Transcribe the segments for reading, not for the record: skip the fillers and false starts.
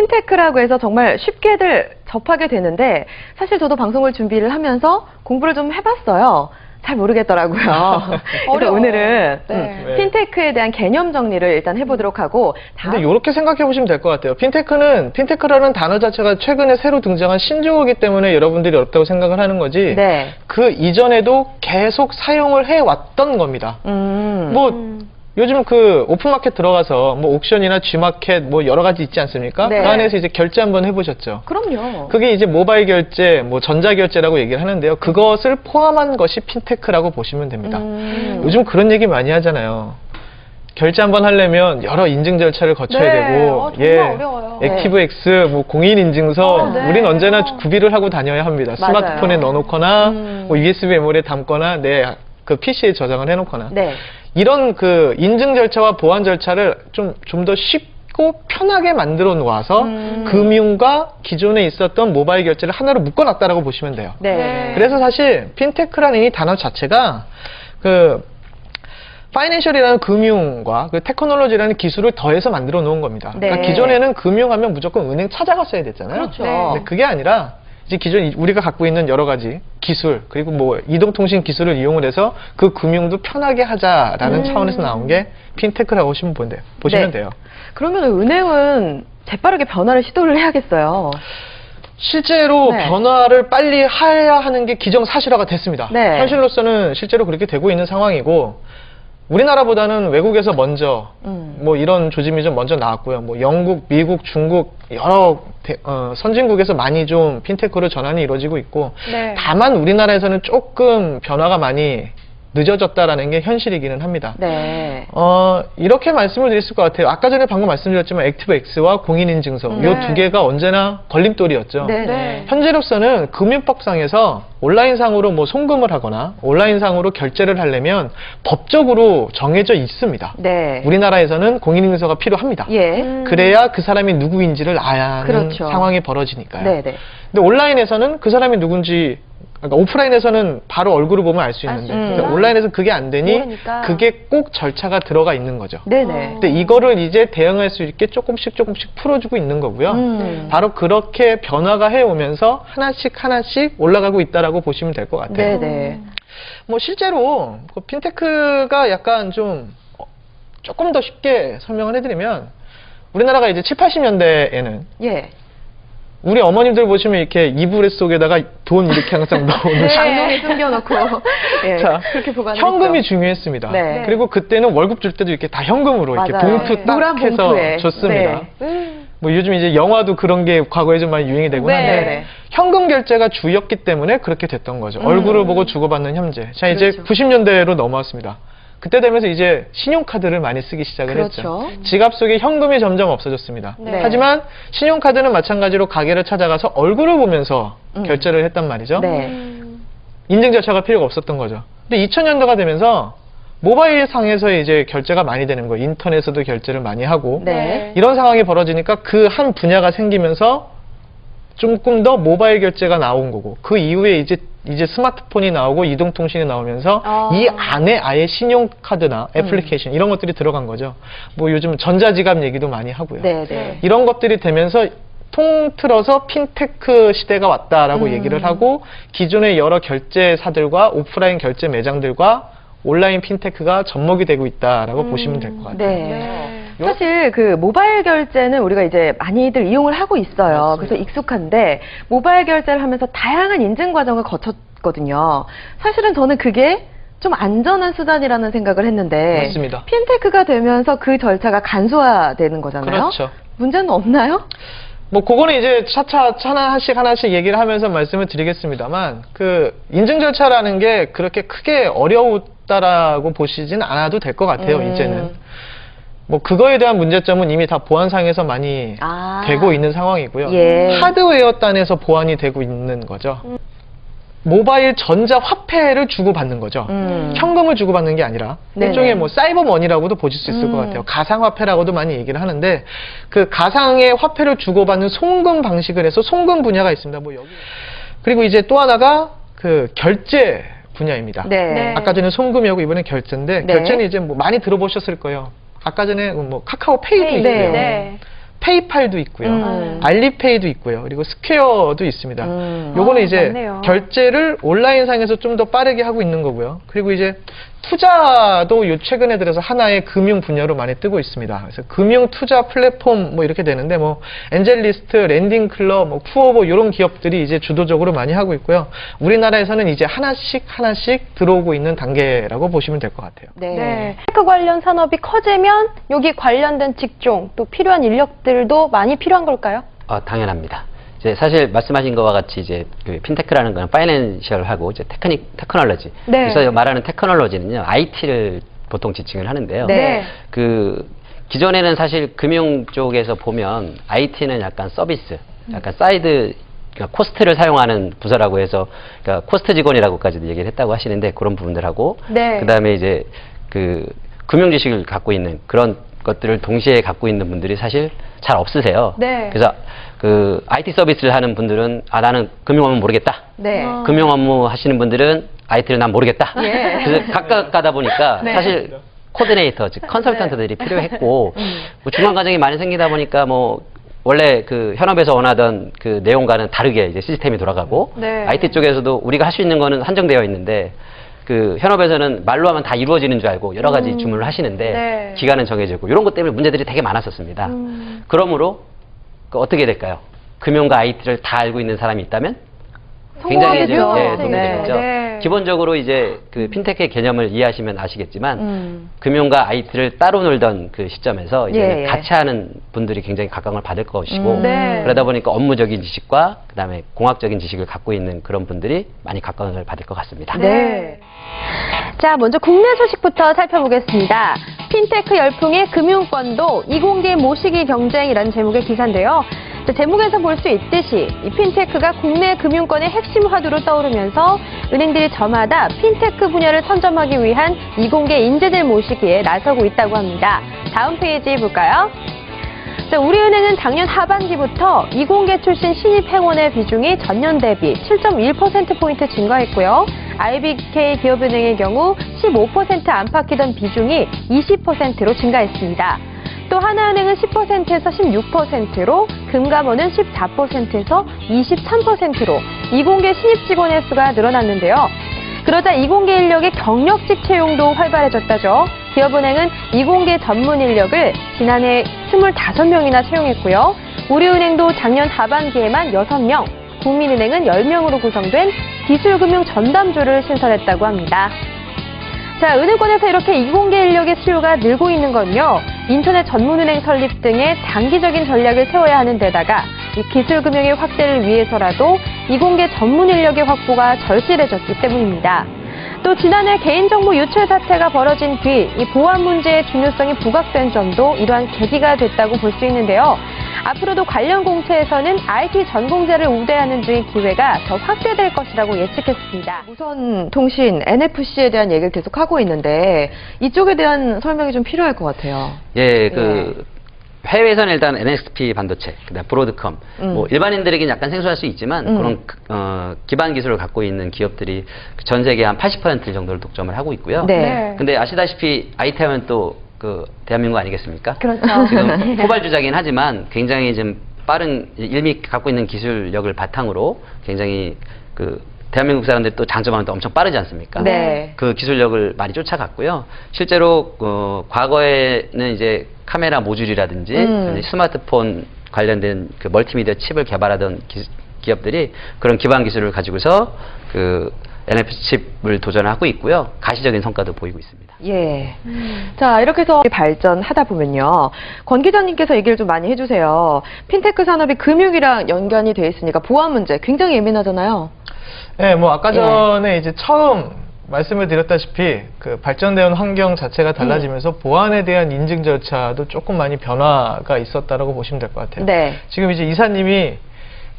핀테크라고 해서 정말 쉽게들 접하게 되는데 사실 저도 방송을 준비를 하면서 공부를 좀 해봤어요. 잘 모르겠더라고요. 그래서 어려워요. 오늘은 네. 핀테크에 대한 개념 정리를 일단 해보도록 하고 근데 이렇게 생각해 보시면 될 것 같아요. 핀테크라는 단어 자체가 최근에 새로 등장한 신조어이기 때문에 여러분들이 어렵다고 생각을 하는 거지. 네. 그 이전에도 계속 사용을 해왔던 겁니다. 뭐 요즘 그 오픈마켓 들어가서 뭐 옥션이나 G마켓 뭐 여러 가지 있지 않습니까? 네. 그 안에서 이제 결제 한번 해보셨죠? 그럼요. 그게 이제 모바일 결제, 뭐 전자 결제라고 얘기를 하는데요. 그것을 포함한 것이 핀테크라고 보시면 됩니다. 요즘 그런 얘기 많이 하잖아요. 결제 한번 하려면 여러 인증 절차를 거쳐야 네. 되고, 정말 어려워요. 액티브엑스, 뭐 공인 인증서, 네. 우린 언제나 구비를 하고 다녀야 합니다. 맞아요. 스마트폰에 넣어놓거나, 뭐 USB 메모리에 담거나, 그 PC에 저장을 해놓거나. 네. 이런 그 인증 절차와 보안 절차를 좀 더 쉽고 편하게 만들어 놓아서 금융과 기존에 있었던 모바일 결제를 하나로 묶어놨다라고 보시면 돼요. 네. 그래서 사실 핀테크라는 이 단어 자체가 그 파이낸셜이라는 금융과 그 테크놀로지라는 기술을 더해서 만들어 놓은 겁니다. 네. 그러니까 기존에는 금융하면 무조건 은행 찾아갔어야 됐잖아요. 그렇죠. 근데 그게 아니라 이제 기존 우리가 갖고 있는 여러 가지 기술 그리고 뭐 이동통신 기술을 이용을 해서 그 금융도 편하게 하자라는 차원에서 나온 게 핀테크라고 보시면 돼요. 그러면 은행은 재빠르게 변화를 시도를 해야겠어요. 실제로 네. 변화를 빨리 해야 하는 게 기정사실화가 됐습니다. 네. 현실로서는 실제로 그렇게 되고 있는 상황이고 우리나라보다는 외국에서 먼저 뭐 이런 조짐이 좀 먼저 나왔고요. 뭐 영국, 미국, 중국 여러 선진국에서 많이 좀 핀테크로 전환이 이루어지고 있고 네. 다만 우리나라에서는 조금 변화가 많이 늦어졌다라는 게 현실이기는 합니다. 네. 이렇게 말씀을 드릴 것 같아요. 아까 전에 방금 말씀드렸지만 액티브엑스와 공인인증서 이 두 개가 언제나 걸림돌이었죠. 네. 네. 현재로서는 금융법상에서 온라인상으로 뭐 송금을 하거나 온라인상으로 결제를 하려면 법적으로 정해져 있습니다. 네. 우리나라에서는 공인인증서가 필요합니다. 예. 그래야 그 사람이 누구인지를 아야 하는 그렇죠. 상황이 벌어지니까요. 네, 네. 근데 온라인에서는 그 사람이 누군지 그러니까 오프라인에서는 바로 얼굴을 보면 알 수 있는데 수 근데 있구나. 온라인에서는 그게 안 되니 모르니까. 그게 꼭 절차가 들어가 있는 거죠. 네, 네. 근데 이거를 이제 대응할 수 있게 조금씩 풀어주고 있는 거고요. 바로 그렇게 변화가 해오면서 하나씩 올라가고 있다라고 보시면 될 것 같아요. 네, 네. 뭐 실제로 그 핀테크가 약간 좀 조금 더 쉽게 설명을 해드리면 우리나라가 이제 7, 80년대에는 예. 우리 어머님들 보시면 이렇게 이불 속에다가 돈 이렇게 항상 넣어놓으시고 장롱에 숨겨놓고 예. 자, 그렇게 보관을 현금이 했죠. 중요했습니다. 네. 그리고 그때는 월급 줄 때도 이렇게 다 현금으로 이렇게 맞아요. 봉투 네. 딱 노란 해서 봉투에. 줬습니다. 네. 뭐 요즘 이제 영화도 그런 게 과거에 좀 많이 유행이 되고 네. 한데 네. 현금 결제가 주였기 때문에 그렇게 됐던 거죠. 얼굴을 보고 주고받는 현재. 자, 이제 그렇죠. 90년대로 넘어왔습니다. 그때 되면서 이제 신용카드를 많이 쓰기 시작을 그렇죠. 했죠. 지갑 속에 현금이 점점 없어졌습니다. 네. 하지만 신용카드는 마찬가지로 가게를 찾아가서 얼굴을 보면서 결제를 했단 말이죠. 네. 인증 절차가 필요가 없었던 거죠. 근데 2000년도가 되면서 모바일 상에서 이제 결제가 많이 되는 거예요. 인터넷에서도 결제를 많이 하고 네. 이런 상황이 벌어지니까 그 한 분야가 생기면서 조금 더 모바일 결제가 나온 거고 그 이후에 이제 스마트폰이 나오고 이동통신이 나오면서 이 안에 아예 신용카드나 애플리케이션 이런 것들이 들어간 거죠. 뭐 요즘 전자지갑 얘기도 많이 하고요. 네, 네. 이런 것들이 되면서 통틀어서 핀테크 시대가 왔다라고 얘기를 하고 기존의 여러 결제사들과 오프라인 결제 매장들과 온라인 핀테크가 접목이 되고 있다라고 보시면 될 것 같아요. 네. 사실 그 모바일 결제는 우리가 이제 많이들 이용을 하고 있어요. 맞습니다. 그래서 익숙한데 모바일 결제를 하면서 다양한 인증 과정을 거쳤거든요. 사실은 저는 그게 좀 안전한 수단이라는 생각을 했는데 맞습니다. 핀테크가 되면서 그 절차가 간소화되는 거잖아요. 그렇죠. 문제는 없나요? 뭐 그거는 이제 차차 하나씩 얘기를 하면서 말씀을 드리겠습니다만 그 인증 절차라는 게 그렇게 크게 어려웠다라고 보시진 않아도 될 것 같아요. 이제는 뭐 그거에 대한 문제점은 이미 다 보안상에서 많이 되고 있는 상황이고요. 예. 하드웨어 단에서 보안이 되고 있는 거죠. 모바일 전자 화폐를 주고받는 거죠. 현금을 주고받는 게 아니라 네네. 일종의 뭐 사이버머니라고도 보실 수 있을 것 같아요. 가상화폐라고도 많이 얘기를 하는데 그 가상의 화폐를 주고받는 송금 방식을 해서 송금 분야가 있습니다. 뭐 여기 그리고 이제 또 하나가 그 결제 분야입니다. 네. 아까 전에 송금이었고 이번엔 결제인데 네. 결제는 이제 뭐 많이 들어보셨을 거예요. 아까 전에 뭐 카카오페이도 있고요. 네. 페이팔도 있고요. 알리페이도 있고요. 그리고 스퀘어도 있습니다. 요거는 이제 맞네요. 결제를 온라인상에서 좀 더 빠르게 하고 있는 거고요. 그리고 이제 투자도 요 최근에 들어서 하나의 금융 분야로 많이 뜨고 있습니다. 그래서 금융 투자 플랫폼 뭐 이렇게 되는데 뭐 엔젤리스트, 랜딩 클럽, 뭐 쿠오버 이런 기업들이 이제 주도적으로 많이 하고 있고요. 우리나라에서는 이제 하나씩 들어오고 있는 단계라고 보시면 될 것 같아요. 네. 테크 관련 산업이 커지면 여기 관련된 직종 또 필요한 인력들도 많이 필요한 걸까요? 당연합니다. 이제 사실 말씀하신 것과 같이 이제 그 핀테크라는 거는 파이낸셜하고 이제 테크놀로지. 네. 그래서 말하는 테크놀로지는요, IT를 보통 지칭을 하는데요. 네. 그 기존에는 사실 금융 쪽에서 보면 IT는 약간 서비스, 약간 사이드 그러니까 코스트를 사용하는 부서라고 해서 그러니까 코스트 직원이라고까지도 얘기를 했다고 하시는데 그런 부분들하고 네. 그다음에 이제 그 금융 지식을 갖고 있는 그런 것들을 동시에 갖고 있는 분들이 사실 잘 없으세요. 네. 그래서 그 IT 서비스를 하는 분들은 나는 금융 업무 모르겠다. 네. 금융 업무 하시는 분들은 IT를 난 모르겠다. 예. 그래서 각각 가다 보니까 네. 사실 코디네이터, 즉 컨설턴트들이 필요했고 뭐 중간 과정이 많이 생기다 보니까 뭐 원래 그 현업에서 원하던 그 내용과는 다르게 이제 시스템이 돌아가고 네. IT 쪽에서도 우리가 할 수 있는 거는 한정되어 있는데 그 현업에서는 말로 하면 다 이루어지는 줄 알고 여러 가지 주문을 하시는데 네. 기간은 정해지고 이런 것 때문에 문제들이 되게 많았었습니다. 그러므로 그 어떻게 될까요? 금융과 IT를 다 알고 있는 사람이 있다면 굉장히 이제 성공하겠죠. 도움이 네. 되겠죠. 네. 기본적으로 이제 그 핀테크의 개념을 이해하시면 아시겠지만 금융과 IT를 따로 놀던 그 시점에서 이제 예. 같이 하는 분들이 굉장히 각광을 받을 것이고 네. 그러다 보니까 업무적인 지식과 그다음에 공학적인 지식을 갖고 있는 그런 분들이 많이 각광을 받을 것 같습니다. 네. 자, 먼저 국내 소식부터 살펴보겠습니다. 핀테크 열풍의 금융권도 이공계 모시기 경쟁이라는 제목의 기사인데요. 자, 제목에서 볼 수 있듯이 이 핀테크가 국내 금융권의 핵심 화두로 떠오르면서 은행들이 저마다 핀테크 분야를 선점하기 위한 이공계 인재들 모시기에 나서고 있다고 합니다. 다음 페이지 볼까요? 자, 우리은행은 작년 하반기부터 이공계 출신 신입 행원의 비중이 전년 대비 7.1%포인트 증가했고요. IBK 기업은행의 경우 15% 안팎이던 비중이 20%로 증가했습니다. 또 하나은행은 10%에서 16%로, 금감원은 14%에서 23%로 이공계 신입 직원의 수가 늘어났는데요. 그러자 이공계 인력의 경력직 채용도 활발해졌다죠. 기업은행은 이공계 전문 인력을 지난해 25명이나 채용했고요. 우리은행도 작년 하반기에만 6명, 국민은행은 10명으로 구성된 기술금융 전담조를 신설했다고 합니다. 자, 은행권에서 이렇게 이공계 인력의 수요가 늘고 있는 건요, 인터넷 전문은행 설립 등의 장기적인 전략을 세워야 하는 데다가 이 기술금융의 확대를 위해서라도 이공계 전문 인력의 확보가 절실해졌기 때문입니다. 또 지난해 개인정보 유출 사태가 벌어진 뒤 이 보안 문제의 중요성이 부각된 점도 이러한 계기가 됐다고 볼 수 있는데요. 앞으로도 관련 공채에서는 IT 전공자를 우대하는 등의 기회가 더 확대될 것이라고 예측했습니다. 무선 통신 NFC에 대한 얘기를 계속 하고 있는데 이쪽에 대한 설명이 좀 필요할 것 같아요. 예, 그 해외에서는 일단 NXP 반도체, 그다음 브로드컴, 뭐 일반인들에게는 약간 생소할 수 있지만 그런 기반 기술을 갖고 있는 기업들이 전 세계 한 80% 정도를 독점을 하고 있고요. 네. 근데 아시다시피 IT 하면 또 그 대한민국 아니겠습니까? 그렇죠. 지금 후발주자긴 하지만 굉장히 좀 빠른 일미 갖고 있는 기술력을 바탕으로 굉장히 그 대한민국 사람들이 또 장점하면 또 엄청 빠르지 않습니까? 네. 그 기술력을 많이 쫓아갔고요. 실제로 과거에는 이제 카메라 모듈이라든지 스마트폰 관련된 그 멀티미디어 칩을 개발하던 기업들이 그런 기반 기술을 가지고서 그 NFC 칩을 도전하고 있고요. 가시적인 성과도 보이고 있습니다. 예. 자, 이렇게 해서 발전하다 보면요. 권 기자님께서 얘기를 좀 많이 해주세요. 핀테크 산업이 금융이랑 연관이 돼 있으니까 보안 문제 굉장히 예민하잖아요. 네, 뭐 아까 전에 이제 처음 말씀을 드렸다시피 그 발전되어 온 환경 자체가 달라지면서 보안에 대한 인증 절차도 조금 많이 변화가 있었다라고 보시면 될 것 같아요. 네. 지금 이제 이사님이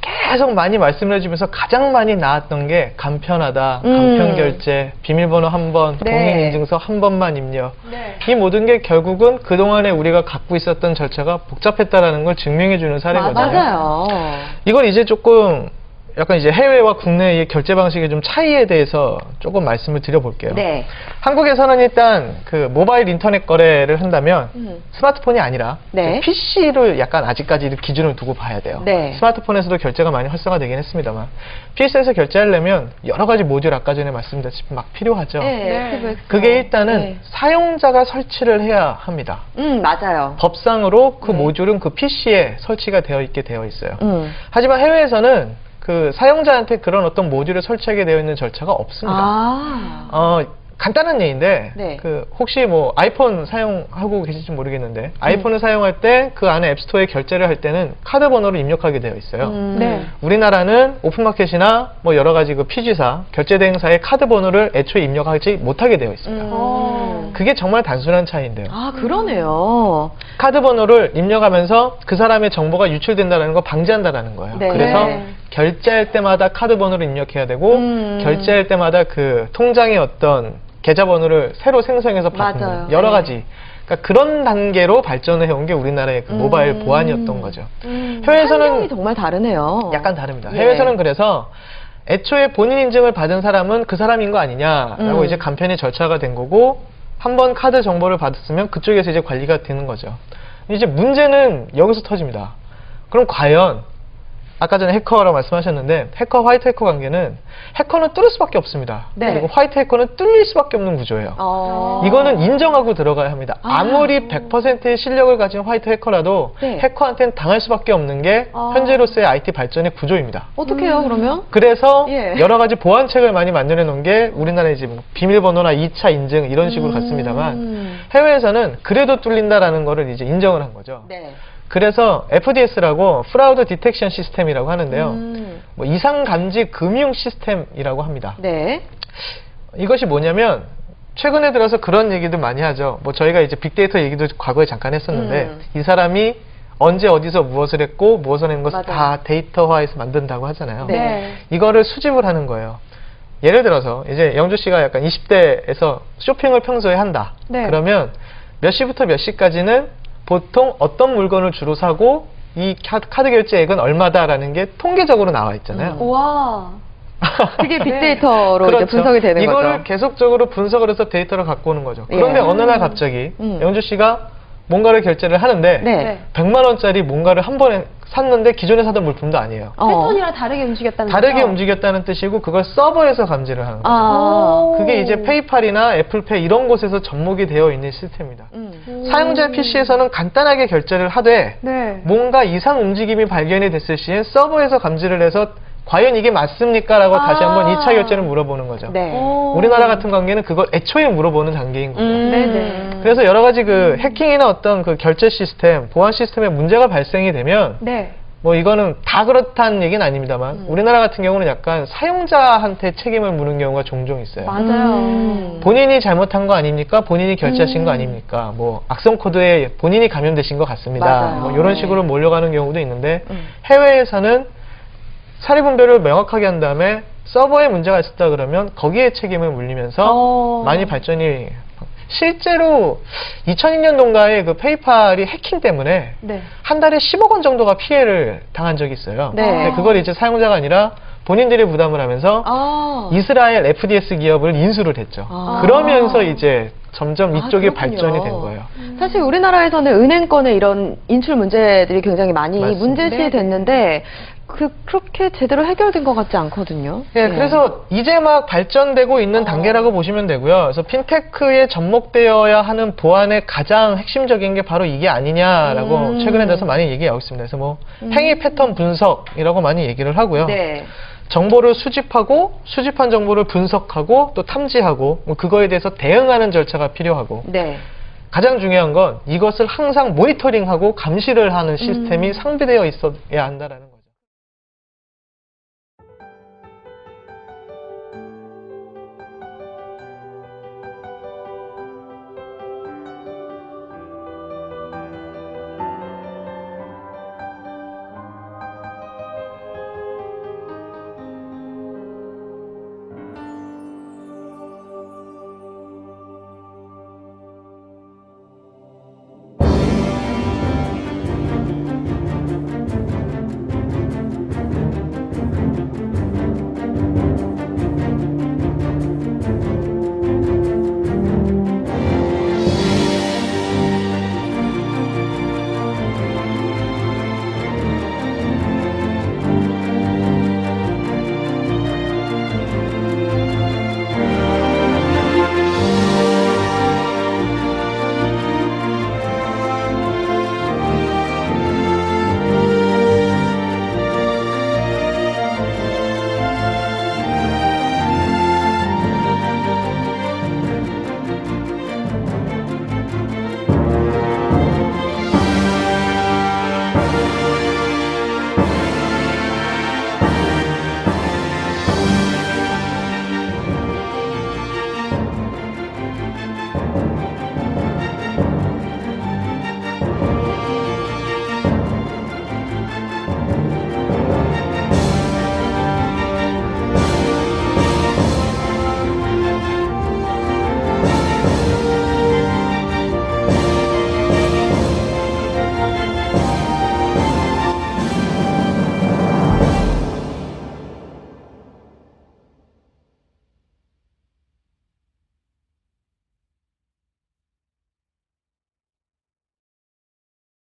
계속 많이 말씀을 해주면서 가장 많이 나왔던 게 간편하다, 간편 결제, 비밀번호 한 번, 네. 공인인증서 한 번만 입력. 네. 이 모든 게 결국은 그동안에 우리가 갖고 있었던 절차가 복잡했다라는 걸 증명해주는 사례거든요. 맞아요. 이걸 이제 조금 약간 이제 해외와 국내의 결제 방식의 좀 차이에 대해서 조금 말씀을 드려볼게요. 네. 한국에서는 일단 그 모바일 인터넷 거래를 한다면 스마트폰이 아니라 네. PC를 약간 아직까지 기준을 두고 봐야 돼요. 네. 스마트폰에서도 결제가 많이 활성화되긴 했습니다만 PC에서 결제하려면 여러 가지 모듈 아까 전에 말씀드렸다시피 막 필요하죠. 네. 그게 일단은 네. 사용자가 설치를 해야 합니다. 맞아요. 법상으로 그 네. 모듈은 그 PC에 설치가 되어 있게 되어 있어요. 음. 하지만 해외에서는 그 사용자한테 그런 어떤 모듈을 설치하게 되어 있는 절차가 없습니다. 아. 간단한 예인데 네. 그 혹시 뭐 아이폰 사용하고 계실지 모르겠는데 아이폰을 사용할 때 그 안에 앱스토어에 결제를 할 때는 카드 번호를 입력하게 되어 있어요. 네. 우리나라는 오픈마켓이나 뭐 여러 가지 그 피지사 결제 대행사의 카드 번호를 애초에 입력하지 못하게 되어 있습니다. 그게 정말 단순한 차이인데요. 아, 그러네요. 카드 번호를 입력하면서 그 사람의 정보가 유출된다는 거 방지한다라는 거예요. 네. 그래서 네. 결제할 때마다 카드 번호를 입력해야 되고 결제할 때마다 그 통장의 어떤 계좌번호를 새로 생성해서 받는 맞아요. 여러 네. 가지 그러니까 그런 단계로 발전을 해온 게 우리나라의 그 모바일 보안이었던 거죠. 환경이 해외에서는 정말 다르네요. 약간 다릅니다. 예. 해외에서는 그래서 애초에 본인 인증을 받은 사람은 그 사람인 거 아니냐라고 이제 간편히 절차가 된 거고 한번 카드 정보를 받았으면 그쪽에서 이제 관리가 되는 거죠. 이제 문제는 여기서 터집니다. 그럼 과연 아까 전에 해커라고 말씀하셨는데 해커 화이트 해커 관계는 해커는 뚫을 수밖에 없습니다. 네. 그리고 화이트 해커는 뚫릴 수밖에 없는 구조예요. 이거는 인정하고 들어가야 합니다. 아무리 100%의 실력을 가진 화이트 해커라도 네. 해커한테는 당할 수밖에 없는 게 현재로서의 IT 발전의 구조입니다. 어떻게 해요, 그러면? 그래서 예. 여러 가지 보안책을 많이 만들어 놓은 게 우리나라의 이제 뭐 비밀번호나 2차 인증 이런 식으로 갔습니다만 해외에서는 그래도 뚫린다라는 거를 이제 인정을 한 거죠. 네. 그래서 FDS라고 프라우드 디텍션 시스템이라고 하는데요. 뭐 이상 감지 금융 시스템이라고 합니다. 네. 이것이 뭐냐면 최근에 들어서 그런 얘기도 많이 하죠. 뭐 저희가 이제 빅데이터 얘기도 과거에 잠깐 했었는데 이 사람이 언제 어디서 무엇을 했고 무엇을 한 것을 맞아요. 다 데이터화해서 만든다고 하잖아요. 네. 이거를 수집을 하는 거예요. 예를 들어서 이제 영주 씨가 약간 20대에서 쇼핑을 평소에 한다. 네. 그러면 몇 시부터 몇 시까지는 보통 어떤 물건을 주로 사고 이 카드 결제액은 얼마다라는 게 통계적으로 나와 있잖아요. 와. 그게 빅데이터로 이제 그렇죠. 분석이 되는 이거를 거죠. 계속적으로 분석을 해서 데이터를 갖고 오는 거죠. 그런데 예. 어느 날 갑자기 영주 씨가 뭔가를 결제를 하는데 네. 100만 원짜리 뭔가를 한 번에 샀는데 기존에 사던 물품도 아니에요. 패턴이랑 다르게 움직였다는 다르게 거죠? 움직였다는 뜻이고 그걸 서버에서 감지를 하는 거죠. 아. 그게 이제 페이팔이나 애플페이 이런 곳에서 접목이 되어 있는 시스템입니다. 사용자 PC에서는 간단하게 결제를 하되 네. 뭔가 이상 움직임이 발견이 됐을 시에 서버에서 감지를 해서 과연 이게 맞습니까? 라고 다시 한번 2차 결제를 물어보는 거죠. 네. 우리나라 같은 관계는 그걸 애초에 물어보는 단계인 거죠. 네네. 그래서 여러 가지 그 해킹이나 어떤 그 결제 시스템, 보안 시스템에 문제가 발생이 되면 네. 뭐 이거는 다 그렇다는 얘기는 아닙니다만 우리나라 같은 경우는 약간 사용자한테 책임을 물는 경우가 종종 있어요. 맞아요. 본인이 잘못한 거 아닙니까? 본인이 결제하신 거 아닙니까? 뭐 악성 코드에 본인이 감염되신 것 같습니다. 맞아요. 뭐 이런 식으로 몰려가는 경우도 있는데 음. 해외에서는 사리 분별을 명확하게 한 다음에 서버에 문제가 있었다 그러면 거기에 책임을 물리면서 많이 발전이 실제로 2002년도인가에 그 페이팔이 해킹 때문에 네. 한 달에 10억 원 정도가 피해를 당한 적이 있어요. 네. 근데 그걸 이제 사용자가 아니라 본인들이 부담을 하면서 아. 이스라엘 FDS 기업을 인수를 했죠. 아. 그러면서 이제 점점 이쪽에 그렇군요. 발전이 된 거예요. 사실 우리나라에서는 은행권의 이런 인출 문제들이 굉장히 많이 맞습니다. 문제시 네. 됐는데 그렇게 제대로 해결된 것 같지 않거든요. 예, 그래서 이제 막 발전되고 있는 단계라고 보시면 되고요. 그래서 핀테크에 접목되어야 하는 보안의 가장 핵심적인 게 바로 이게 아니냐라고 최근에 들어서 많이 얘기하고 있습니다. 그래서 뭐 행위 패턴 분석이라고 많이 얘기를 하고요. 네. 정보를 수집하고 수집한 정보를 분석하고 또 탐지하고 뭐 그거에 대해서 대응하는 절차가 필요하고 네. 가장 중요한 건 이것을 항상 모니터링하고 감시를 하는 시스템이 상비되어 있어야 한다라는 거죠.